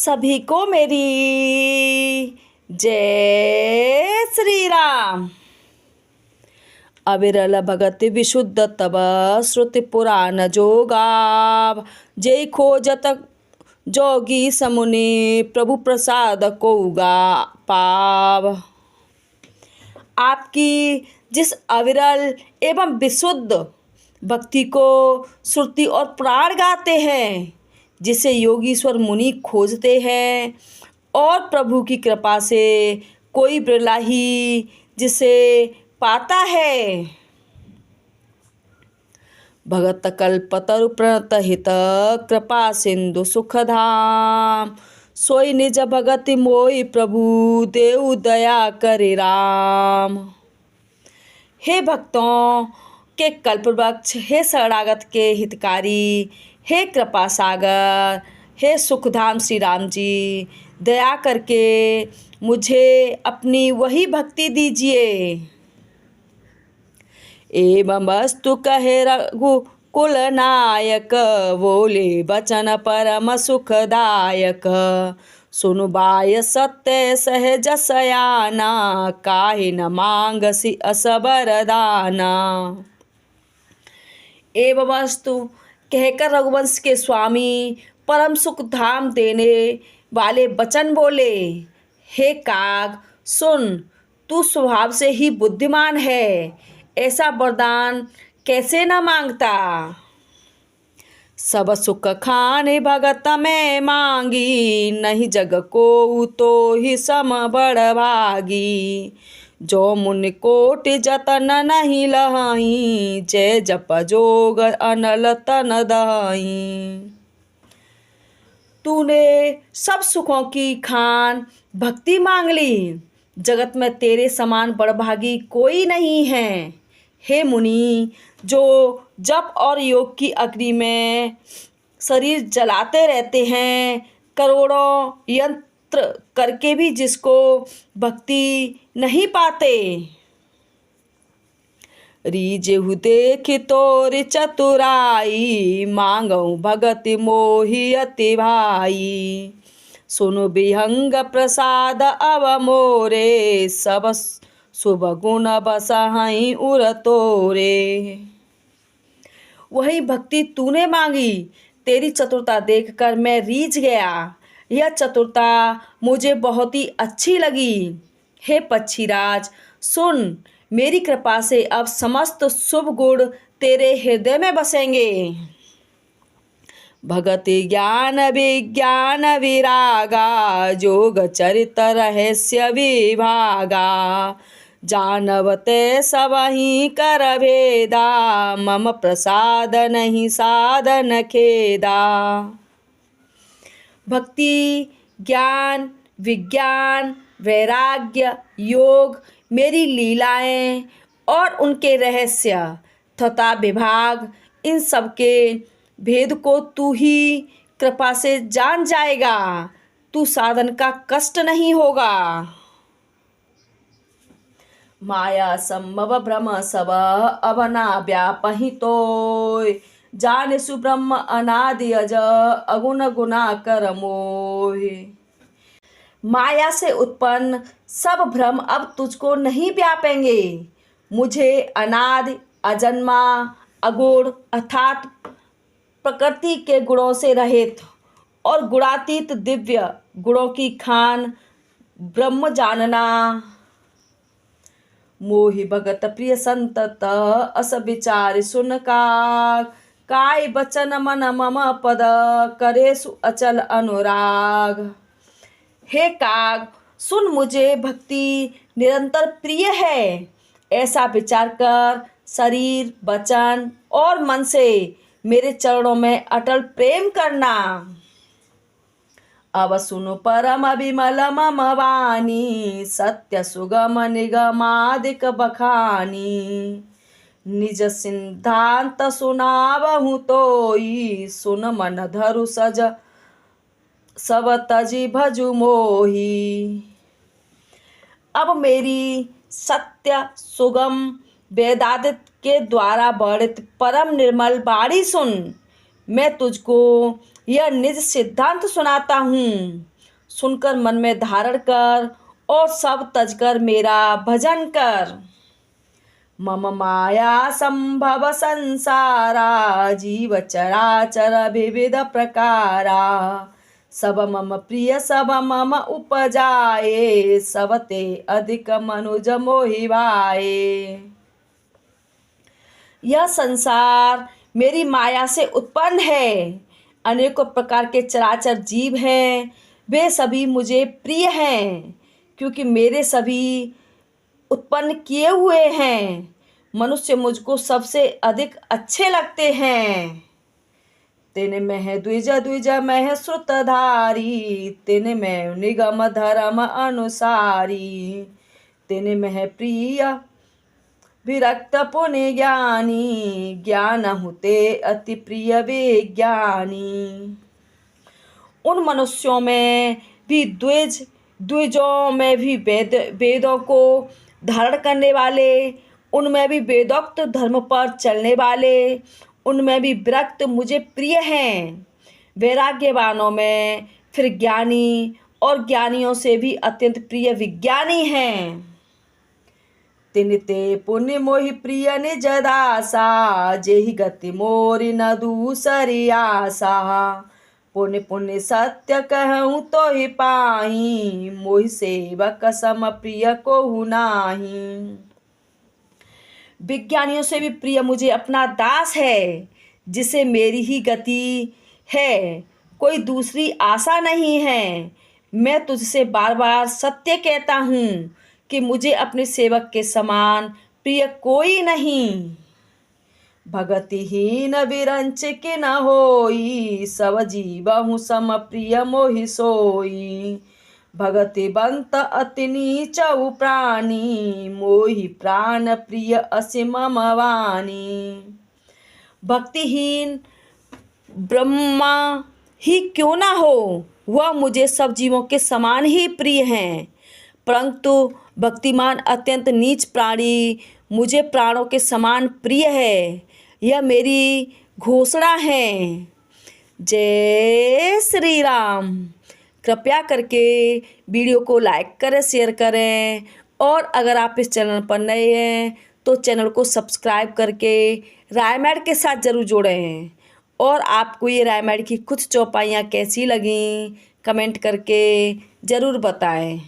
सभी को मेरी जय श्री राम। अविरल भगति विशुद्ध तब श्रुति पुराण जोगाव। जय खोजत जोगी समुनि प्रभु प्रसाद को गा पाव। आपकी जिस अविरल एवं विशुद्ध भक्ति को श्रुति और पुराण गाते हैं, जिसे योगीश्वर मुनि खोजते हैं, और प्रभु की कृपा से कोई बिरला ही जिसे पाता है। भगत कल्पतरु प्रणत हित कृपा सिंधु सुखधाम। सोई निज भगति मोई प्रभु देव दया करे राम। हे भक्तों के कल्पवृक्ष, हे शरणागत के हितकारी, हे कृपा सागर, हे सुखधाम श्री राम जी, दया करके मुझे अपनी वही भक्ति दीजिए। एवं वस्तु कहे रघुकुल नायक, बोले बचन परम सुखदायक। सुनु बाय सत्य सहज सयाना, काहे न मांगसी असबर दाना। एवं वस्तु कहकर रघुवंश के स्वामी परम सुख धाम देने वाले वचन बोले, हे काग सुन, तू स्वभाव से ही बुद्धिमान है, ऐसा वरदान कैसे न मांगता। सब सुख खाने भगत में मांगी, नहीं जग को तो ही सम बड़ भागी। जो मुनि कोटि जतन नहीं लहाई, जय जप जोग अनल तन दहाई। तूने सब सुखों की खान भक्ति मांग ली, जगत में तेरे समान बड़भागी कोई नहीं है। हे मुनि, जो जप और योग की अग्नि में शरीर जलाते रहते हैं, करोड़ों यंत्र करके भी जिसको भक्ति नहीं पाते। रीजेहु देख तोर चतुराई, मांगऊ भगति मोहि अति भाई। सुनु विहंग प्रसाद अव मोरे, सब शुभ गुण बसहई उर तोरे। वही भक्ति तूने मांगी, तेरी चतुरता देखकर मैं रीझ गया। यह चतुरता मुझे बहुत ही अच्छी लगी। हे पक्षीराज सुन, मेरी कृपा से अब समस्त शुभ गुण तेरे हृदय में बसेंगे। भगति ज्ञान विज्ञान विरागा, जोग चरित रहस्य विभागा। जानवते सबहि कर भेदा, मम प्रसाद नहीं साधन खेदा। भक्ति ज्ञान विज्ञान वैराग्य योग मेरी लीलाएं और उनके रहस्य तथा विभाग, इन सब के भेद को तू ही कृपा से जान जाएगा। तू साधन का कष्ट नहीं होगा। माया संभव भ्रम सब अवना व्यापहि तोय, जाने सुब्रह्म अनादि अज अगुण गुना कर मोह। माया से उत्पन्न सब भ्रम अब तुझको नहीं व्यापेंगे। मुझे अनादि अजन्मा अगुण अर्थात प्रकृति के गुणों से रहित और गुणातीत दिव्य गुणों की खान ब्रह्म जानना। मोहि भगत प्रिय संतत अस विचार सुन का, काय बचन मन मम पद करेसु अचल अनुराग। हे काग सुन, मुझे भक्ति निरंतर प्रिय है, ऐसा विचार कर शरीर वचन और मन से मेरे चरणों में अटल प्रेम करना। अब सुनो परम विमल मम वाणी, सत्य सुगम निगमादिक बखानी। निज सिद्धांत सुनावहु तोई, सुन मन धरु सज सब तजी भजु मोही। अब मेरी सत्य सुगम वेदादित के द्वारा वर्णित परम निर्मल वाणी सुन। मैं तुझको यह निज सिद्धांत सुनाता हूँ। सुनकर मन में धारण कर और सब तजकर मेरा भजन कर। मम माया संभव संसारा जीव चराचर विविध प्रकारा। सब मम प्रिय सब मम उपजाए सब ते अधिक मनुज मोहि भाए। यह संसार मेरी माया से उत्पन्न है। अनेकों प्रकार के चराचर जीव हैं, वे सभी मुझे प्रिय हैं क्योंकि मेरे सभी उत्पन्न किए हुए हैं। मनुष्य मुझको सबसे अधिक अच्छे लगते हैं। तेने में द्विज द्विज में श्रुतधारी तेने में निगम धर्म अनुसारी। तेने में प्रिय विरक्त पुण्य ज्ञानी ज्ञान हुते अति प्रिय विज्ञानी। उन मनुष्यों में भी द्विजों में भी वेदों को धारण करने वाले, उनमें भी वेदोक्त धर्म पर चलने वाले, उनमें भी विरक्त मुझे प्रिय हैं। वैराग्यवानों में फिर ज्ञानी और ज्ञानियों से भी अत्यंत प्रिय विज्ञानी हैं। तिनिते पुण्य मोहि प्रिय निज दासा जेहि गति मोरि न दूसरी आशा। पुण्य पुण्य सत्य कहूँ तो ही पाही मोहि सेवक सम प्रिय कोहु नाही। विज्ञानियों से भी प्रिय मुझे अपना दास है जिसे मेरी ही गति है, कोई दूसरी आशा नहीं है। मैं तुझसे बार बार सत्य कहता हूँ कि मुझे अपने सेवक के समान प्रिय कोई नहीं। भगतिहीन विरंच के न होई सब जीवहु सम प्रिय मोहि सोई। भगतिवंत अति नीचउ प्राणी मोहि प्राण प्रिय असीम वाणी। भक्तिहीन ब्रह्मा ही क्यों ना हो, वह मुझे सब जीवों के समान ही प्रिय हैं, परंतु भक्तिमान अत्यंत नीच प्राणी मुझे प्राणों के समान प्रिय है। यह मेरी घोषणा है। जय श्री राम। कृपया करके वीडियो को लाइक करें, शेयर करें और अगर आप इस चैनल पर नए हैं तो चैनल को सब्सक्राइब करके रामायण के साथ ज़रूर जोड़ें। और आपको ये रामायण की कुछ चौपाइयाँ कैसी लगीं कमेंट करके ज़रूर बताएं।